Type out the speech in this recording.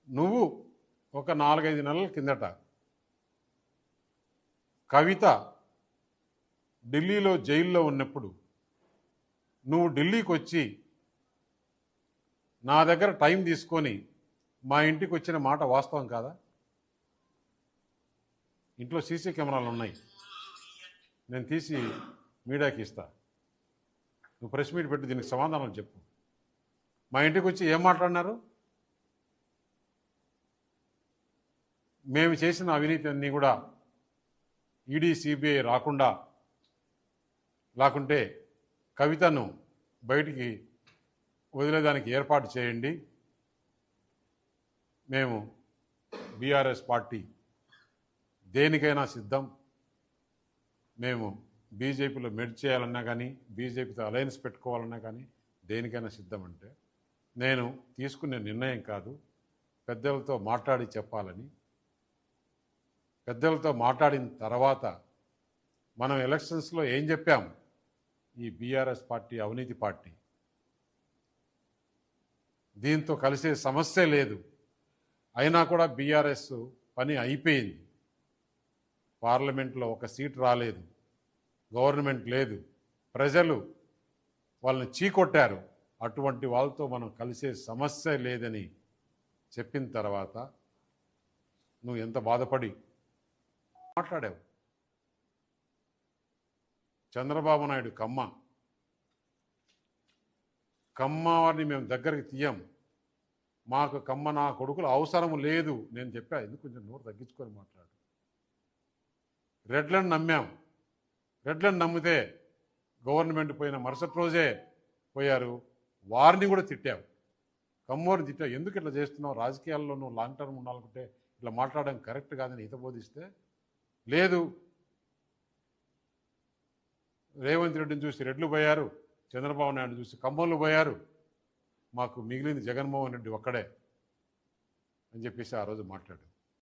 నువ్వు ఒక 4-5 నెలల కిందట కవిత ఢిల్లీలో జైల్లో ఉన్నప్పుడు నువ్వు ఢిల్లీకి వచ్చి నా దగ్గర టైం తీసుకొని మా ఇంటికి వచ్చిన మాట వాస్తవం కాదా? ఇంట్లో సీసీ కెమెరాలు ఉన్నాయి, నేను తీసి మీడియాకి ఇస్తా. నువ్వు ప్రెస్ మీట్ పెట్టి దీనికి సమాధానం చెప్పు. మా ఇంటికి వచ్చి ఏం మాట్లాడినారు? మేము చేసిన అవినీతి అన్నీ కూడా ఈడీ సిబిఐ రాకుండా, లేకుంటే కవితను బయటికి వదిలేదానికి ఏర్పాటు చేయండి. మేము బీఆర్ఎస్ పార్టీ దేనికైనా సిద్ధం. మేము బీజేపీలో మెర్జ్ చేయాలన్నా కానీ, బీజేపీతో అలయన్స్ పెట్టుకోవాలన్నా కానీ దేనికైనా సిద్ధం. అంటే నేను తీసుకునే నిర్ణయం కాదు, పెద్దలతో మాట్లాడి చెప్పాలని. పెద్దలతో మాట్లాడిన తర్వాత మనం ఎలక్షన్స్లో ఏం చెప్పాం? ఈ బీఆర్ఎస్ పార్టీ అవినీతి పార్టీ, దీంతో కలిసే సమస్య లేదు. అయినా కూడా బీఆర్ఎస్ పని అయిపోయింది. పార్లమెంట్లో ఒక సీట్ రాలేదు, గవర్నమెంట్ లేదు, ప్రజలు వాళ్ళని చీకొట్టారు. అటువంటి వాళ్ళతో మనం కలిసే సమస్య లేదని చెప్పిన తర్వాత నువ్వు ఎంత బాధపడి మాట్లాడావు. చంద్రబాబు నాయుడు కమ్మ వారిని మేము దగ్గరికి తీయం, మాకు కమ్మ నా కొడుకులు అవసరం లేదు నేను చెప్పా. ఎందుకు కొంచెం నోరు తగ్గించుకొని మాట్లాడు. రెడ్లను నమ్మాం, రెడ్లను నమ్మితే గవర్నమెంట్ పోయిన మరుసటి రోజే పోయారు, వారిని కూడా తిట్టావు, కమ్మోరిని తిట్టావు. ఎందుకు ఇట్లా చేస్తున్నావు? రాజకీయాల్లో నువ్వు లాంగ్ టర్మ్ ఉండాలనుకుంటే ఇట్లా మాట్లాడడం కరెక్ట్ కాదని హితబోధిస్తే లేదు. రేవంత్ రెడ్డిని చూసి రెడ్లు పోయారు, చంద్రబాబు నాయుడు చూసి కమ్మోళ్ళు పోయారు, మాకు మిగిలింది జగన్మోహన్ రెడ్డి ఒక్కడే అని చెప్పేసి ఆ రోజు మాట్లాడారు.